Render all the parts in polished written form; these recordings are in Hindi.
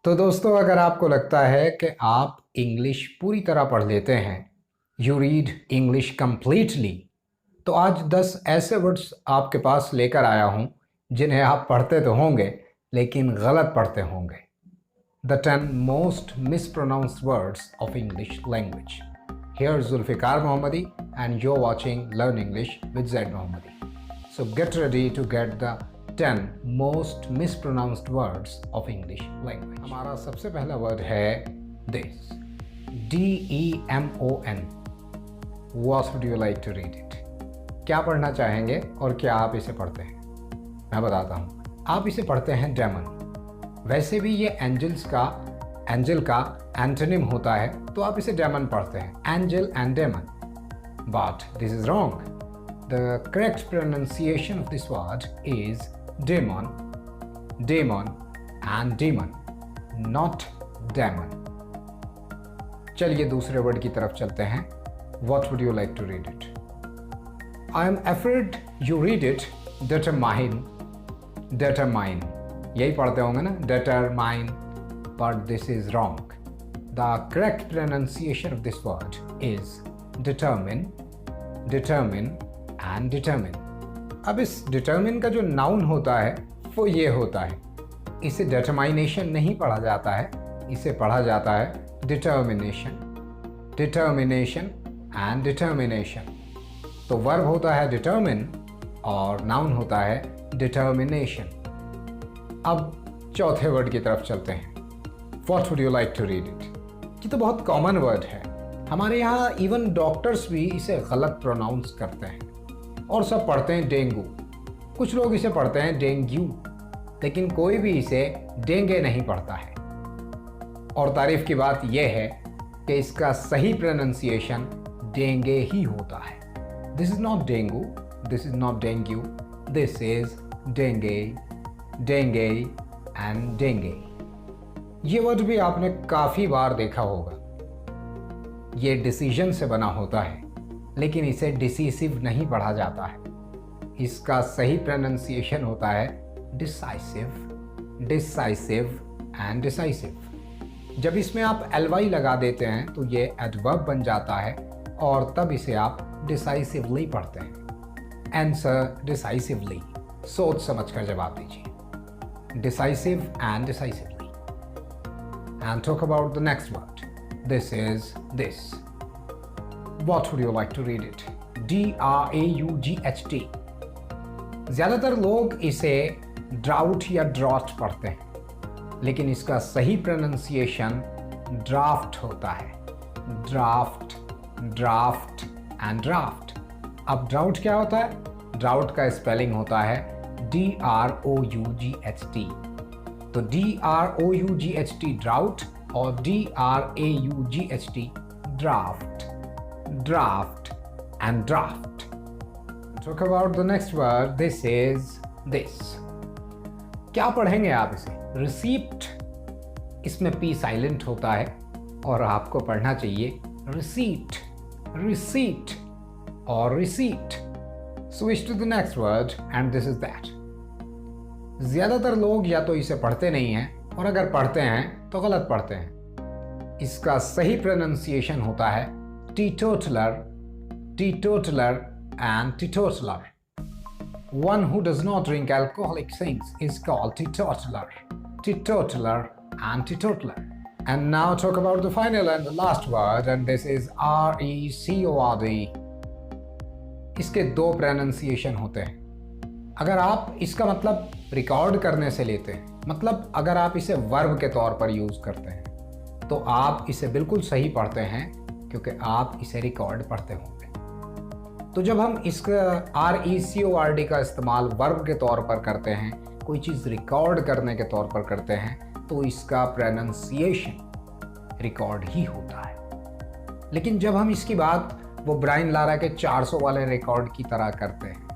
तो दोस्तों, अगर आपको लगता है कि आप इंग्लिश पूरी तरह पढ़ लेते हैं, यू रीड इंग्लिश कंप्लीटली, तो आज 10 ऐसे वर्ड्स आपके पास लेकर आया हूं जिन्हें आप पढ़ते तो होंगे लेकिन गलत पढ़ते होंगे। The 10 most mispronounced words of English language. Here's Zulfikar Mohammadi and you're watching Learn English with Zaid Mohammadi. So get ready to get the 10 most mispronounced words of English language. हमारा सबसे पहला वर्ड है this. DEMON. What would you like to read it? क्या पढ़ना चाहेंगे और क्या आप इसे पढ़ते हैं? मैं बताता हूँ। आप इसे पढ़ते हैं डेमन। वैसे भी ये एंजल का एंटोनिम होता है, तो आप इसे डेमन पढ़ते हैं, angel and demon. But this is wrong. The correct pronunciation of this word is demon, demon and demon, not demon. चलिए दूसरे वर्ड की तरफ चलते हैं। What would you like to read it? I am afraid you read it determine. Determine यही पढ़ते होंगे ना, determine, but this is wrong. The correct pronunciation of this word is determine, determine and determine. अब इस determine का जो noun होता है वो ये होता है। इसे determination नहीं पढ़ा जाता है, इसे पढ़ा जाता है determination, determination and determination. तो verb होता है determine और noun होता है determination. अब चौथे वर्ड की तरफ चलते हैं। What would you like to read it? ये तो बहुत कॉमन वर्ड है। हमारे यहाँ इवन डॉक्टर्स भी इसे गलत प्रोनाउंस करते हैं और सब पढ़ते हैं डेंगू। कुछ लोग इसे पढ़ते हैं डेंग्यू, लेकिन कोई भी इसे डेंगे नहीं पढ़ता है। और तारीफ की बात यह है कि इसका सही प्रोनाउंसिएशन डेंगे ही होता है। This is not dengue, this is not dengue, this is dengue, dengue and dengue. ये वर्ड भी आपने काफ़ी बार देखा होगा। ये डिसीजन से बना होता है, लेकिन इसे डिसीसिव नहीं पढ़ा जाता है। इसका सही प्रोनाउंसिएशन होता है डिसाइसिव, डिसाइसिव एंड डिसाइसिव। जब इसमें आप ly लगा देते हैं तो ये एडवर्ब बन जाता है और तब इसे आप डिसाइसिवली पढ़ते हैं। Answer decisively. सोच समझ कर जवाब दीजिए। Decisive and decisively. And talk about the next word. This is this. What would you like to read it? DRAUGHT. ज़्यादातर लोग इसे ड्राउट या ड्रॉट पढ़ते हैं, लेकिन इसका सही प्रोनाउंसिएशन ड्राफ्ट होता है। Draft, draft and draft. अब ड्राउट क्या होता है? ड्राउट का स्पेलिंग होता है DROUGHT। तो DROUGHT ड्राउट और DRAUGHT draft, draft and draft. Talk about the next word. This is this. क्या पढ़ेंगे आप इसे? रिसीप्ट। इसमें P साइलेंट होता है और आपको पढ़ना चाहिए रिसीट, रिसीट और receipt. Switch to the next word and this is that. ज़्यादातर लोग या तो इसे पढ़ते नहीं हैं और अगर पढ़ते हैं तो गलत पढ़ते हैं। इसका सही प्रोनाउंसिएशन होता है टीटोटलर, टीटोटलर and टीटोटलर। One who does not drink alcoholic things is called teetotaler, teetotaler and teetotaler. And now talk about the final and the last word, and this is RECORD. इसके दो प्रोनाउंसिएशन होते हैं। अगर आप इसका मतलब रिकॉर्ड करने से लेते हैं, मतलब अगर आप इसे वर्ब के तौर पर यूज़ करते हैं, तो आप इसे बिल्कुल सही पढ़ते हैं क्योंकि आप इसे रिकॉर्ड पढ़ते होंगे। तो जब हम इसका RECORD का इस्तेमाल वर्ब के तौर पर करते हैं, कोई चीज़ रिकॉर्ड करने के तौर पर करते हैं, तो इसका प्रोनाउंसिएशन रिकॉर्ड ही होता है। लेकिन जब हम इसकी बात वो ब्रायन लारा के 400 वाले रिकॉर्ड की तरह करते हैं,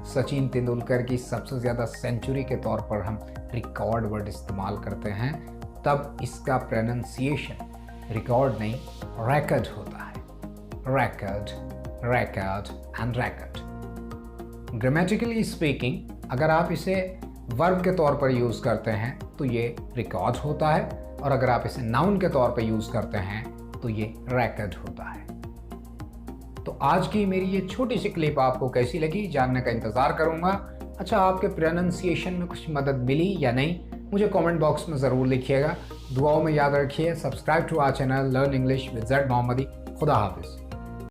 सचिन तेंदुलकर की सबसे ज़्यादा सेंचुरी के तौर पर हम रिकॉर्ड वर्ड इस्तेमाल करते हैं, तब इसका प्रोनाउंसिएशन रिकॉर्ड नहीं रिकॉर्ड होता है। Record, record and record. Grammatically speaking, अगर आप इसे वर्ब के तौर पर यूज़ करते हैं तो ये रिकॉर्ड होता है, और अगर आप इसे नाउन के तौर पर यूज़ करते हैं तो ये रेकॉर्ड होता है। तो आज की मेरी ये छोटी सी क्लिप आपको कैसी लगी जानने का इंतज़ार करूँगा। अच्छा, आपके प्रोनाउंसिएशन में कुछ मदद मिली या नहीं, मुझे कमेंट बॉक्स में ज़रूर लिखिएगा। दुआओं में याद रखिए। Subscribe to our channel learn English with Z Mohammadi. खुदा हाफिज़।